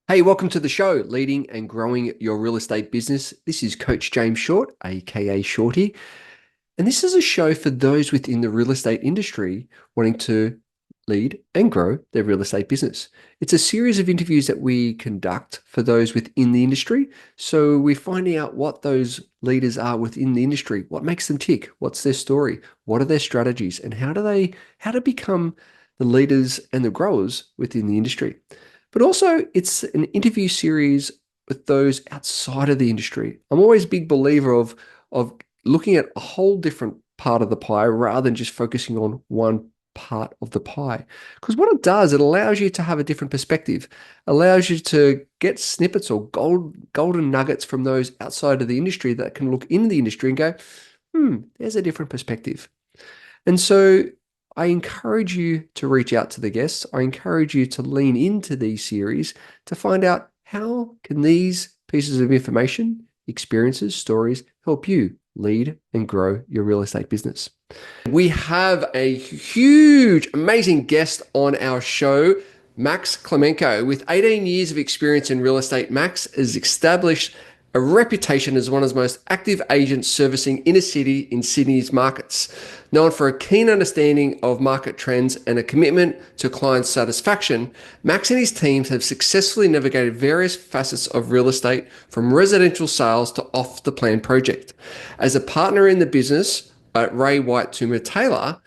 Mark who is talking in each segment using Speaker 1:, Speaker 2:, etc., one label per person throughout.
Speaker 1: Hey, welcome to the show, Leading and Growing Your Real Estate Business. This is Coach James Short, aka Shorty. And this is a show for those within the real estate industry wanting to lead and grow their real estate business. It's a series of interviews that we conduct for those within the industry. So we're finding out what those leaders are within the industry, what makes them tick, what's their story, what are their strategies, and how to become the leaders and the growers within the industry. But also, it's an interview series with those outside of the industry. I'm always a big believer of looking at a whole different part of the pie rather than just focusing on one part of the pie. Because what it does, it allows you to have a different perspective, allows you to get snippets or golden nuggets from those outside of the industry that can look into the industry and go, there's a different perspective. And so I encourage you to reach out to the guests. I encourage you to lean into these series to find out how can these pieces of information, experiences, stories help you lead and grow your real estate business. We have a huge, amazing guest on our show, Max Klimenko. With 18 years of experience in real estate, Max has established a reputation as one of the most active agents servicing inner city in Sydney's markets. Known for a keen understanding of market trends and a commitment to client satisfaction, Max and his teams have successfully navigated various facets of real estate, from residential sales to off-the-plan project. As a partner in the business at Ray White Touma Taylor,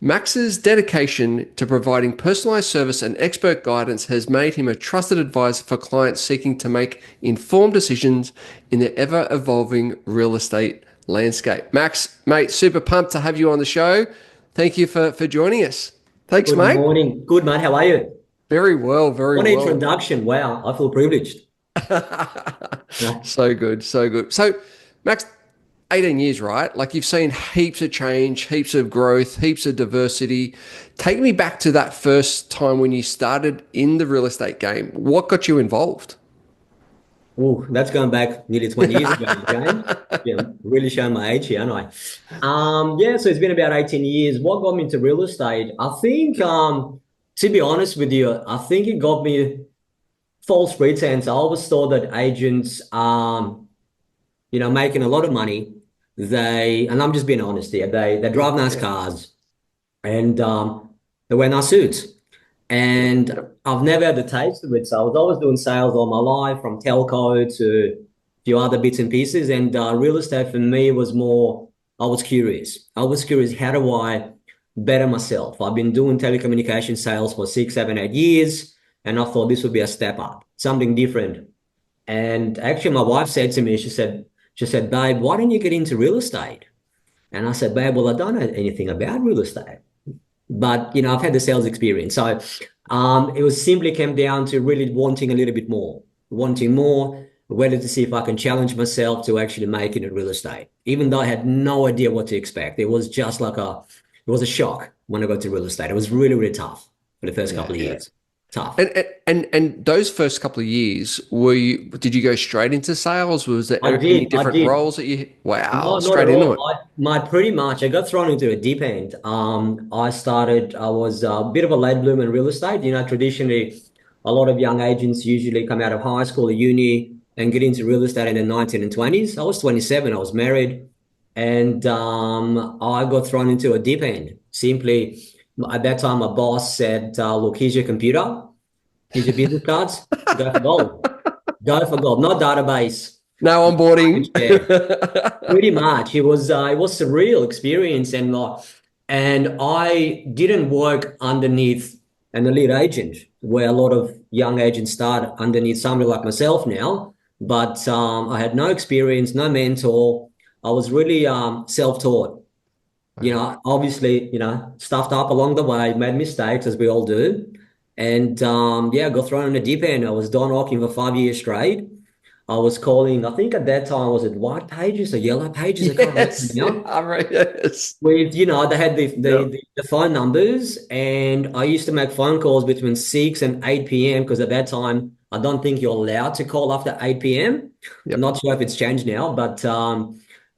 Speaker 1: Max's dedication to providing personalized service and expert guidance has made him a trusted advisor for clients seeking to make informed decisions in the ever-evolving real estate landscape. Max, mate, super pumped to have you on the show. Thank you for joining us. Thanks,
Speaker 2: Good
Speaker 1: mate.
Speaker 2: morning. Good, mate. How are you?
Speaker 1: Very well, very
Speaker 2: What an
Speaker 1: well.
Speaker 2: introduction. Wow. I feel privileged. Yeah.
Speaker 1: So good, so good. So, Max, 18 years, right? Like, you've seen heaps of change, heaps of growth, heaps of diversity. Take me back to that first time when you started in the real estate game. What got you involved?
Speaker 2: Oh, that's going back nearly 20 years ago, James. Yeah, really showing my age here, aren't I? Yeah, so it's been about 18 years. What got me into real estate? I think, to be honest with you, I think it got me false pretense. I always thought that agents, making a lot of money. And I'm just being honest here, they drive nice cars and they wear nice suits. And I've never had the taste of it. So I was always doing sales all my life, from telco to a few other bits and pieces. And real estate for me was more, I was curious. How do I better myself? I've been doing telecommunication sales for 6, 7, 8 years. And I thought this would be a step up, something different. And actually, my wife said to me, she said, babe, why don't you get into real estate? And I said, babe, well, I don't know anything about real estate, but I've had the sales experience. So it was simply came down to really wanting a little bit more, whether to see if I can challenge myself to actually make it in real estate, even though I had no idea what to expect. It was just like it was a shock when I got to real estate. It was really, really tough for the first couple of years. Tough.
Speaker 1: And those first couple of years, did you go straight into sales? Was there
Speaker 2: I
Speaker 1: any
Speaker 2: did. I
Speaker 1: different
Speaker 2: did.
Speaker 1: roles that wow,
Speaker 2: No, not
Speaker 1: straight
Speaker 2: at
Speaker 1: into it?
Speaker 2: all. Pretty much, I got thrown into a deep end. I was a bit of a late bloomer in real estate. Traditionally, a lot of young agents usually come out of high school or uni and get into real estate in their 19 and 20s. I was 27, I was married, and I got thrown into a deep end. Simply, at that time, my boss said, look, here's your computer, here's your business cards, go for gold. Go for gold, not database.
Speaker 1: No onboarding.
Speaker 2: Pretty much, it was a real experience, and I didn't work underneath an elite agent where a lot of young agents start underneath somebody like myself now. But I had no experience, no mentor. I was really self-taught. Obviously, stuffed up along the way, made mistakes as we all do, and got thrown in the deep end. I was door knocking for 5 years straight. I was calling, I think at that time, was it white pages or yellow pages? I can't
Speaker 1: Yes.
Speaker 2: remember now.
Speaker 1: All right. Yes.
Speaker 2: With, they had the,
Speaker 1: Yeah.
Speaker 2: the, the, the phone numbers, and I used to make phone calls between 6 and 8 p.m. because at that time, I don't think you're allowed to call after 8 p.m. I'm
Speaker 1: Yep.
Speaker 2: not sure if it's changed now, but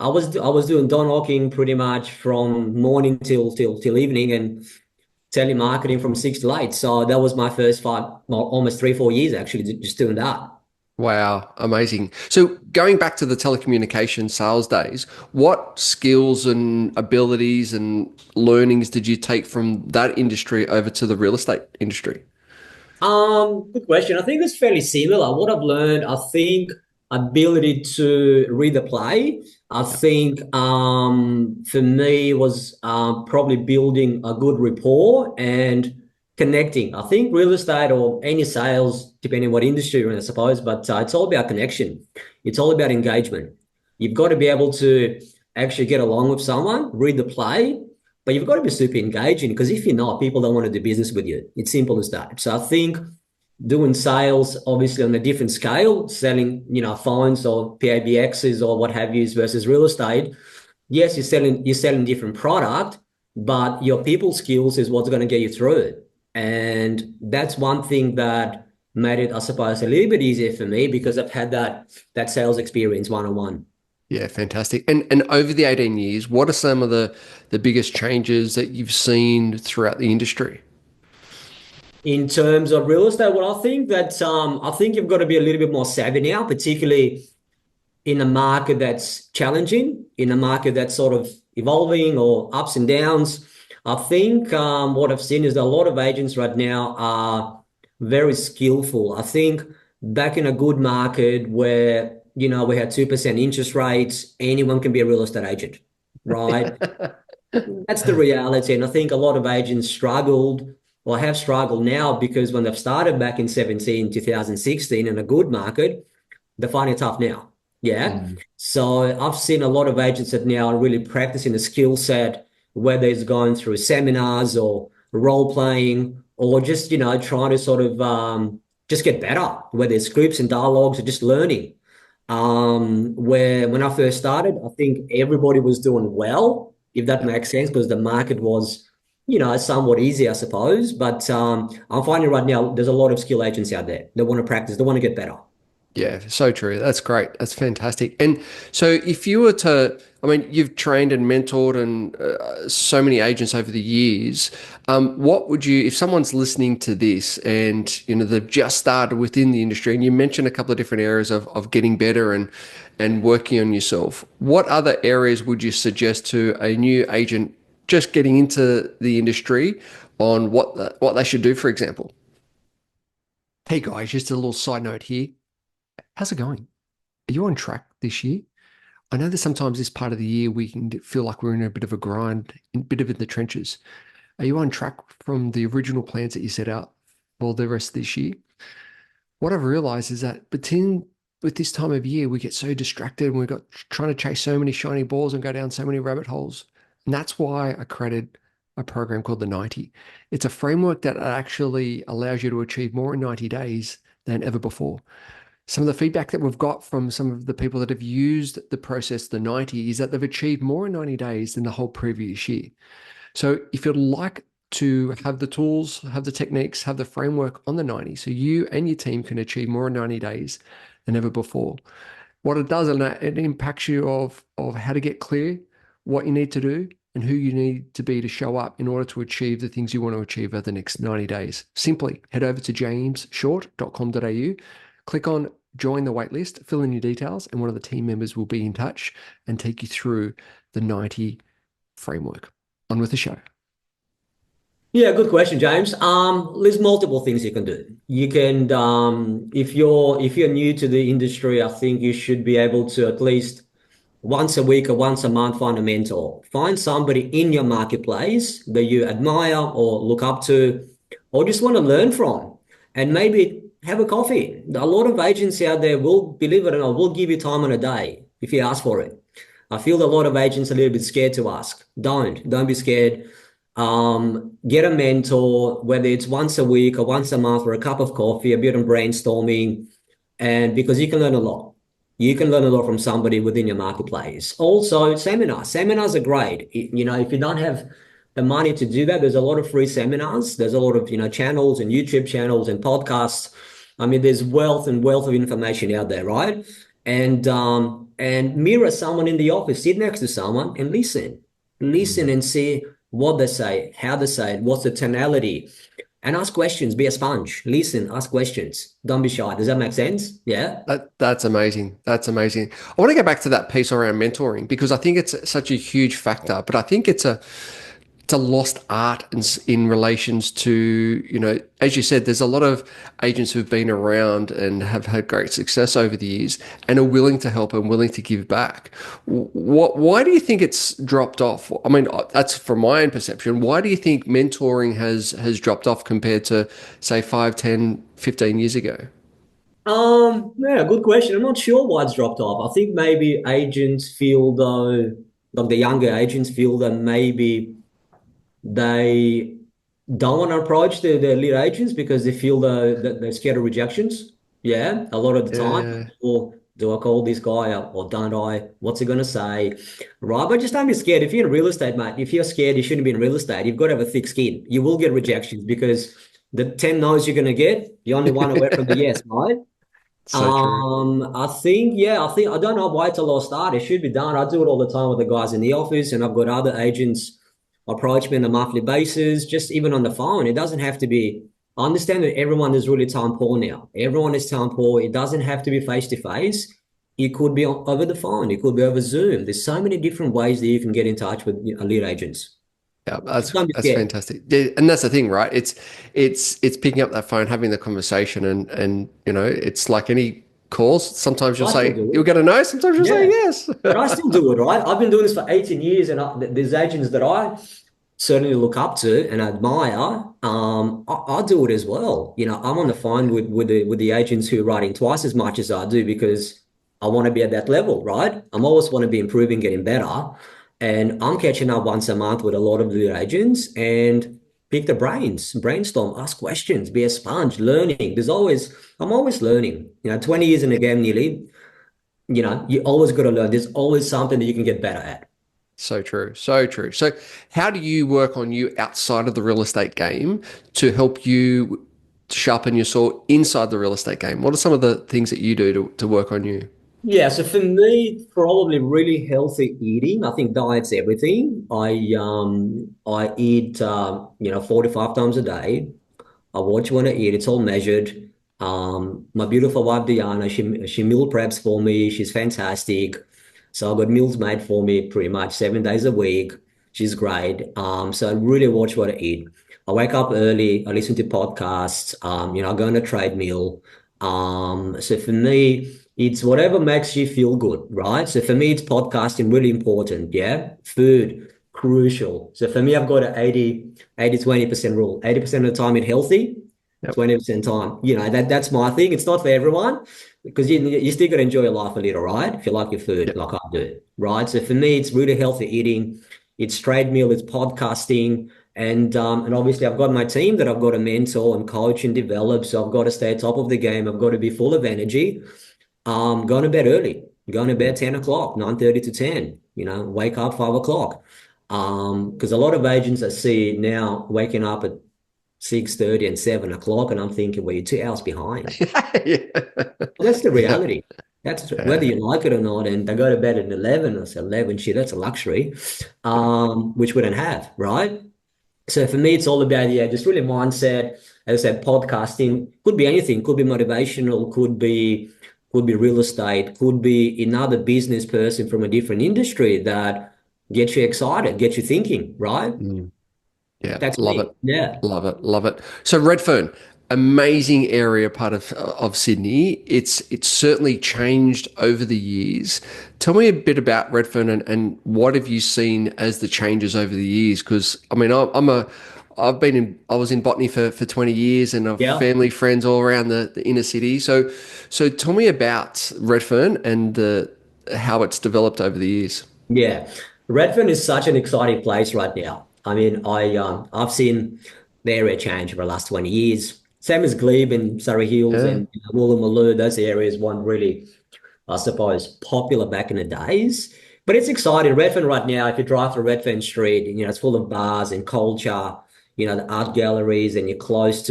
Speaker 2: I was doing door knocking pretty much from morning till evening, and telemarketing from 6 to 8. So that was my first five, well, almost 3, 4 years actually, just doing that.
Speaker 1: Wow, amazing. So going back to the telecommunication sales days, what skills and abilities and learnings did you take from that industry over to the real estate industry?
Speaker 2: Good question. I think it's fairly similar. What I've learned, I think ability to read the play. I
Speaker 1: Yeah.
Speaker 2: think for me was probably building a good rapport and connecting. I think real estate or any sales, depending what industry you're in, I suppose, but it's all about connection. It's all about engagement. You've got to be able to actually get along with someone, read the play, but you've got to be super engaging because if you're not, people don't want to do business with you. It's simple as that. So I think doing sales, obviously on a different scale, selling, phones or PABXs or what have you versus real estate. Yes, you're selling different product, but your people skills is what's going to get you through it. And that's one thing that made it, I suppose, a little bit easier for me because I've had that sales experience one-on-one.
Speaker 1: Yeah, fantastic. And over the 18 years, what are some of the biggest changes that you've seen throughout the industry?
Speaker 2: In terms of real estate, well, I think you've got to be a little bit more savvy now, particularly in a market that's challenging, in a market that's sort of evolving or ups and downs. I think what I've seen is that a lot of agents right now are very skillful. I think back in a good market where, we had 2% interest rates, anyone can be a real estate agent, right? That's the reality. And I think a lot of agents struggled or have struggled now because when they've started back in 2016 in a good market, they're finding it tough now. Yeah.
Speaker 1: Mm.
Speaker 2: So I've seen a lot of agents that now are really practicing the skill set, whether it's going through seminars or role playing or just, trying to sort of just get better, whether it's scripts and dialogues or just learning. Where when I first started, I think everybody was doing well, if that
Speaker 1: Yeah.
Speaker 2: makes sense, because the market was, somewhat easy, I suppose. But I'm finding right now there's a lot of skill agents out there that want to practice, they want to get better.
Speaker 1: Yeah, so true. That's great. That's fantastic. And so, if you were to, I mean, you've trained and mentored and so many agents over the years. What would you, if someone's listening to this and they've just started within the industry, and you mentioned a couple of different areas of getting better and working on yourself, what other areas would you suggest to a new agent just getting into the industry on what they should do, for example? Hey guys, just a little side note here. How's it going? Are you on track this year? I know that sometimes this part of the year we can feel like we're in a bit of a grind, a bit of in the trenches. Are you on track from the original plans that you set out for the rest of this year? What I've realized is that between with this time of year, we get so distracted and we've got trying to chase so many shiny balls and go down so many rabbit holes. And that's why I created a program called the 90. It's a framework that actually allows you to achieve more in 90 days than ever before. Some of the feedback that we've got from some of the people that have used the process, the 90, is that they've achieved more in 90 days than the whole previous year. So if you'd like to have the tools, have the techniques, have the framework on the 90, so you and your team can achieve more in 90 days than ever before. What it does, and it impacts you of how to get clear, what you need to do, and who you need to be to show up in order to achieve the things you want to achieve over the next 90 days. Simply head over to jamesshort.com.au, click on join the waitlist, fill in your details, and one of the team members will be in touch and take you through the 90 framework. On with the show.
Speaker 2: Yeah, good question, James. There's multiple things you can do. You can, if you're new to the industry, I think you should be able to at least once a week or once a month find a mentor. Find somebody in your marketplace that you admire or look up to, or just want to learn from, and maybe have a coffee. A lot of agents out there will, believe it or not, will give you time on a day if you ask for it. I feel a lot of agents are a little bit scared to ask. Don't be scared. Get a mentor, whether it's once a week or once a month for a cup of coffee, a bit of brainstorming, and because you can learn a lot. You can learn a lot from somebody within your marketplace. Also, seminars. Seminars are great. If you don't have the money to do that, there's a lot of free seminars. There's a lot of, channels and YouTube channels and podcasts. I mean, there's wealth and wealth of information out there, right? And mirror someone in the office, sit next to someone and listen. Listen
Speaker 1: Mm.
Speaker 2: and see what they say, how they say it, what's the tonality, and ask questions. Be a sponge. Listen, ask questions. Don't be shy. Does that make sense? Yeah.
Speaker 1: That's amazing. That's amazing. I want to go back to that piece around mentoring because I think it's such a huge factor, but I think it's a lost art in relations to, as you said, there's a lot of agents who've been around and have had great success over the years and are willing to help and willing to give back. Why do you think it's dropped off? I mean, that's from my own perception. Why do you think mentoring has dropped off compared to, say, 5, 10, 15 years ago?
Speaker 2: Yeah, good question. I'm not sure why it's dropped off. I think maybe agents feel though, like the younger agents feel that maybe they don't want to approach the lead agents because they feel that they're scared of rejections. Yeah, a lot of the time.
Speaker 1: Yeah.
Speaker 2: Or do I call this guy up or don't I? What's he gonna say? Right, but just don't be scared. If you're in real estate, mate, if you're scared, you shouldn't be in real estate. You've got to have a thick skin. You will get rejections because the 10 no's you're gonna get, you're only one away from the yes, right?
Speaker 1: So true.
Speaker 2: I don't know why it's a lost art. It should be done. I do it all the time with the guys in the office, and I've got other agents approach me on a monthly basis, just even on the phone. It doesn't have to be. I understand that everyone is really time poor now. Everyone is time poor. It doesn't have to be face to face. It could be over the phone. It could be over Zoom. There's so many different ways that you can get in touch with lead agents.
Speaker 1: Yeah,
Speaker 2: Just don't be
Speaker 1: that's
Speaker 2: scared.
Speaker 1: fantastic. Yeah, and that's the thing, right? It's picking up that phone, having the conversation, and it's like any calls. Sometimes you'll
Speaker 2: I still
Speaker 1: say
Speaker 2: do
Speaker 1: you'll
Speaker 2: it.
Speaker 1: get a no. Sometimes you'll say
Speaker 2: Yeah.
Speaker 1: yes.
Speaker 2: But I still do it, right? I've been doing this for 18 years, and there's agents that I certainly look up to and admire. I do it as well. I'm on the phone with the agents who are writing twice as much as I do because I want to be at that level, right? I'm always want to be improving, getting better, and I'm catching up once a month with a lot of the agents and pick the brains, brainstorm, ask questions, be a sponge, learning. I'm always learning. 20 years in the game nearly. You always got to learn. There's always something that you can get better at.
Speaker 1: So true. So true. So, how do you work on you outside of the real estate game to help you sharpen your sword inside the real estate game? What are some of the things that you do to work on you?
Speaker 2: Yeah, so for me, probably really healthy eating. I think diet's everything. I eat 45 times a day. I watch when I eat. It's all measured. My beautiful wife Diana, she meal preps for me. She's fantastic. So I've got meals made for me pretty much 7 days a week. She's great. So I really watch what I eat. I wake up early. I listen to podcasts. I go on a treadmill. So for me, it's whatever makes you feel good, right? So for me, it's podcasting really important. Yeah, food crucial. So for me, I've got an 20% rule. 80% of the time eat healthy,
Speaker 1: Yep.
Speaker 2: 20% time. That's my thing. It's not for everyone because you still got to enjoy your life a little, right? If you like your food,
Speaker 1: Yep.
Speaker 2: like I do, right? So for me, it's really healthy eating. It's trade meal, it's podcasting. And obviously I've got my team that I've got to mentor and coach and develop. So I've got to stay top of the game. I've got to be full of energy. Going to bed early, going to bed 10 o'clock, 9:30 to 10, wake up 5 o'clock. Because a lot of agents I see now waking up at 6:30 and 7 o'clock, and I'm thinking, well, you're 2 hours behind.
Speaker 1: Yeah.
Speaker 2: Well, that's the
Speaker 1: Yeah.
Speaker 2: reality. That's whether
Speaker 1: Yeah.
Speaker 2: you like it or not. And they go to bed at 11. I said, 11, shit, that's a luxury, which we don't have, right? So for me, it's all about, yeah, just really mindset. As I said, podcasting could be anything, could be motivational, could be real estate, could be another business person from a different industry that gets you excited, gets you thinking, right?
Speaker 1: Mm. Yeah,
Speaker 2: That's
Speaker 1: love it.
Speaker 2: me. Yeah.
Speaker 1: Love it. Love it. So Redfern, amazing area part of Sydney. It's certainly changed over the years. Tell me a bit about Redfern and what have you seen as the changes over the years? Because I mean, I was in botany for 20 years and I've
Speaker 2: Yeah.
Speaker 1: family friends all around the inner city. So tell me about Redfern and how it's developed over the years.
Speaker 2: Yeah. Redfern is such an exciting place right now. I mean, I've seen the area change over the last 20 years. Same as Glebe and Surrey Hills
Speaker 1: Yeah.
Speaker 2: and Woolloomooloo, those areas weren't really, I suppose, popular back in the days. But it's exciting. Redfern right now, if you drive through Redfern Street, it's full of bars and culture, the art galleries, and you're close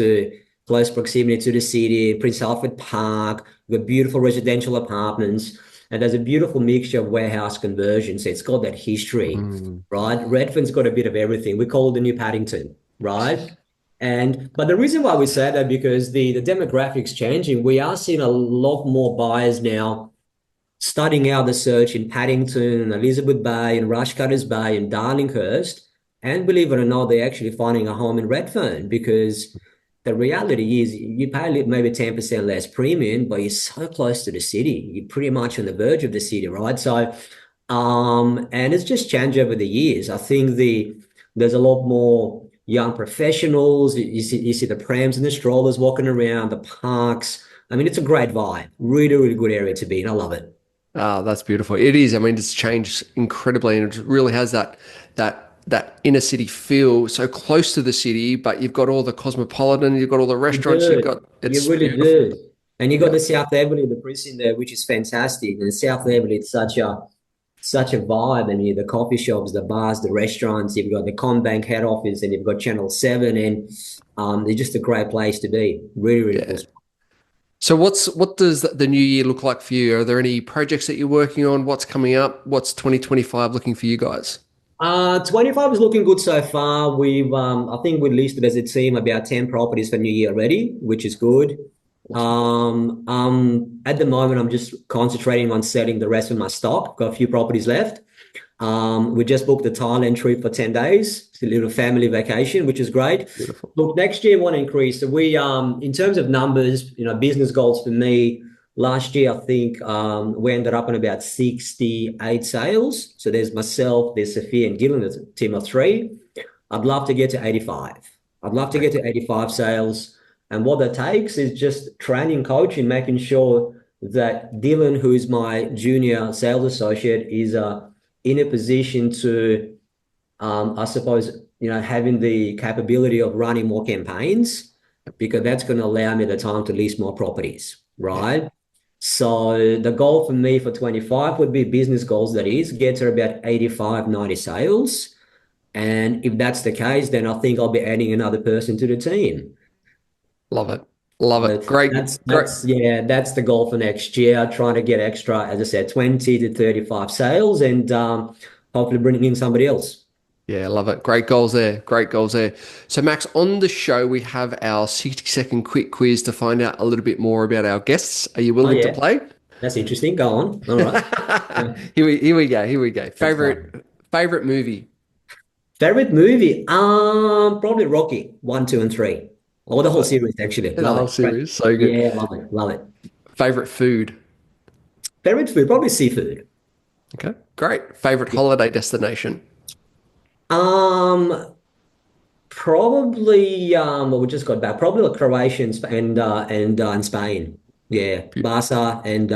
Speaker 2: proximity to the city, Prince Alfred Park, you've got beautiful residential apartments. and there's a beautiful mixture of warehouse conversion. So it's got that history,
Speaker 1: Mm.
Speaker 2: right? Redfern's got a bit of everything. We call it the new Paddington, right? And but the reason why we say that because the demographics changing, we are seeing a lot more buyers now studying out the search in Paddington, Elizabeth Bay, and Rushcutters Bay, and Darlinghurst. And believe it or not, they're actually finding a home in Redfern because the reality is you pay maybe 10% less premium, but you're so close to the city. You're pretty much on the verge of the city, right? So, and it's just changed over the years. I think there's a lot more young professionals. You see the prams and the strollers walking around, the parks. I mean, it's a great vibe. Really, really good area to be in. I love it.
Speaker 1: Ah, that's beautiful. It is. I mean, it's changed incredibly, and it really has that inner city feel. So close to the city, but you've got all the cosmopolitan, you've got all the
Speaker 2: You
Speaker 1: restaurants, you've
Speaker 2: do.
Speaker 1: got
Speaker 2: You
Speaker 1: it's
Speaker 2: really
Speaker 1: beautiful.
Speaker 2: do. And you got
Speaker 1: Yeah,
Speaker 2: the South Avenue, the precinct there, which is fantastic. And South Avenue, it's such a vibe. And the coffee shops, the bars, the restaurants. You've got the Combank head office, and you've got Channel 7, and it's just a great place to be. Really, really cool
Speaker 1: yeah.
Speaker 2: spot.
Speaker 1: So what does the new year look like for you? Are there any projects that you're working on? What's coming up? What's 2025 looking for you guys?
Speaker 2: 25 is looking good so far. I think we listed as a team about 10 properties for New Year already, which is good.
Speaker 1: Awesome.
Speaker 2: At the moment, I'm just concentrating on selling the rest of my stock. Got a few properties left. We just booked a Thailand trip for 10 days. It's a little family vacation, which is great.
Speaker 1: Beautiful.
Speaker 2: Look, next year, we want to increase. So in terms of numbers, business goals for me, last year, I think we ended up on about 68 sales. So there's myself, there's Sophia and Dylan, there's a team of three. I'd love to get to 85. I'd love to get to 85 sales. And what that takes is just training, coaching, making sure that Dylan, who is my junior sales associate, is in a position to, I suppose, having the capability of running more campaigns because that's going to allow me the time to list more properties,
Speaker 1: Yeah,
Speaker 2: right? So the goal for me for 25 would be business goals, that is, get to about 85, 90 sales. And if that's the case, then I think I'll be adding another person to the team.
Speaker 1: love it. Love it.
Speaker 2: But
Speaker 1: Great, great.
Speaker 2: that's the goal for next year. Trying to get extra, as I said, 20 to 35 sales and hopefully bringing in somebody else.
Speaker 1: Yeah, love it. Great goals there. Great goals there. So, Max, on the show, we have our 60-second quick quiz to find out a little bit more about our guests. Are you
Speaker 2: Oh
Speaker 1: willing to
Speaker 2: yeah,
Speaker 1: play?
Speaker 2: that's interesting. Go on. All right. Yeah,
Speaker 1: Here we go. Here we go.
Speaker 2: that's fun.
Speaker 1: Favorite movie.
Speaker 2: Favorite movie? Probably Rocky 1, 2, and 3. Or the
Speaker 1: Love
Speaker 2: whole
Speaker 1: it.
Speaker 2: series, actually.
Speaker 1: The
Speaker 2: Love
Speaker 1: whole
Speaker 2: it. Great.
Speaker 1: series. So good.
Speaker 2: Yeah, love it. Love it.
Speaker 1: Favorite food.
Speaker 2: Favorite food? Probably seafood.
Speaker 1: Okay. Great. Favorite
Speaker 2: Yeah.
Speaker 1: holiday destination.
Speaker 2: Um, Probably well, we just got back. Probably like Croatia and Spain. Yeah,
Speaker 1: Be-
Speaker 2: Barca and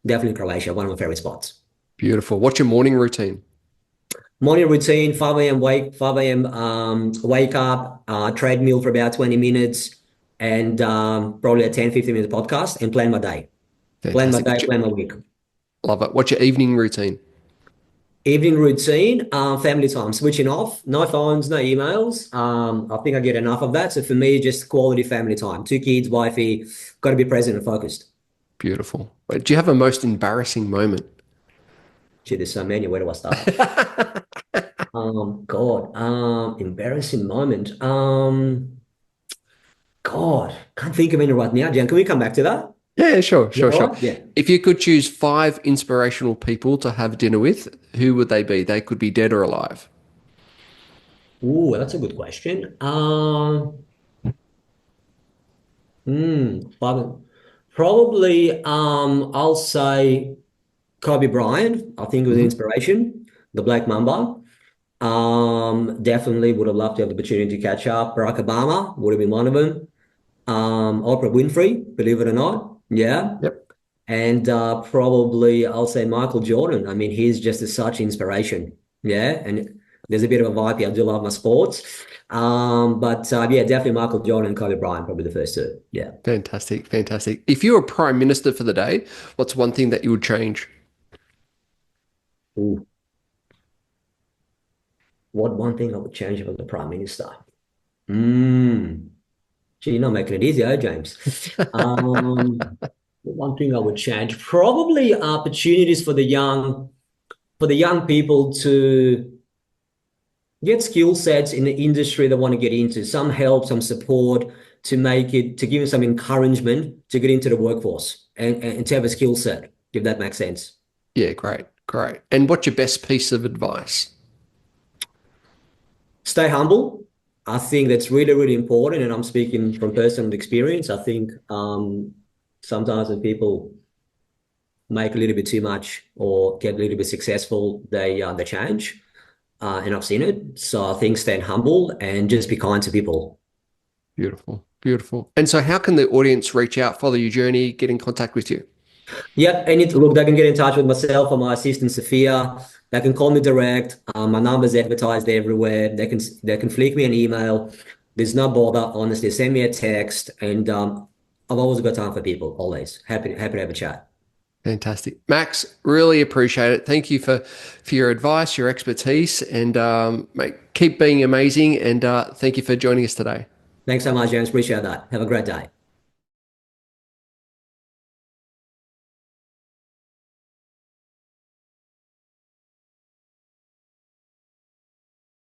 Speaker 2: definitely Croatia. One of my favorite spots.
Speaker 1: Beautiful. What's your morning routine?
Speaker 2: Morning routine: 5 a.m. wake up, treadmill for about 20 minutes, and probably a 10, 15 minute podcast, and plan my day. Plan my
Speaker 1: Fantastic.
Speaker 2: day. Plan my week.
Speaker 1: Love it. What's your evening routine?
Speaker 2: Evening routine, family time, switching off, no phones, no emails. I think I get enough of that. So for me, just quality family time. Two kids, wifey, got to be present and focused.
Speaker 1: Beautiful. Do you have a most embarrassing moment?
Speaker 2: Gee, there's so many. Where do I start? God, embarrassing moment. God, can't think of any right now. Jan, can we come back to that?
Speaker 1: Yeah, sure,
Speaker 2: Yeah,
Speaker 1: sure,
Speaker 2: all
Speaker 1: sure.
Speaker 2: right. Yeah.
Speaker 1: If you could choose five inspirational people to have dinner with, who would they be? They could be dead or alive.
Speaker 2: Ooh, that's a good question. But probably, I'll say Kobe Bryant. I think it was an
Speaker 1: Hmm.
Speaker 2: inspiration. The Black Mamba. Definitely would have loved to have the opportunity to catch up. Barack Obama would have been one of them. Oprah Winfrey, believe it or not. Yeah.
Speaker 1: Yep.
Speaker 2: And probably I'll say Michael Jordan. I mean, he's just such inspiration. Yeah. And there's a bit of a vibe here. I do love my sports. But yeah, definitely Michael Jordan and Kobe Bryant, probably the first two. Yeah.
Speaker 1: Fantastic, fantastic. If you were prime minister for the day, what's one thing that you would change?
Speaker 2: Ooh, what one thing I would change if I was the Prime Minister? Mm. Gee, you're not making it easy, James? Um, One thing I would change, probably opportunities for the young people to get skill sets in the industry they want to get into, some help, some support to make it, to give them some encouragement to get into the workforce and to have a skill set, if that makes sense.
Speaker 1: Yeah, great, great. And what's your best piece of advice?
Speaker 2: Stay humble. I think that's really, really important. And I'm speaking from personal experience. I think sometimes when people make a little bit too much or get a little bit successful, they change. And I've seen it. So I think staying humble and just be kind to people.
Speaker 1: Beautiful, beautiful. And so, how can the audience reach out, follow your journey, get in contact with you?
Speaker 2: Yep, look, they can get in touch with myself or my assistant Sophia. They can call me direct. My number's advertised everywhere. They can flick me an email. There's no bother, honestly. Send me a text, and I've always got time for people. Always happy to have a chat.
Speaker 1: Fantastic, Max. Really appreciate it. Thank you for your advice, your expertise, and mate, keep being amazing. And thank you for joining us today.
Speaker 2: Thanks so much, James. Appreciate that. Have a great day.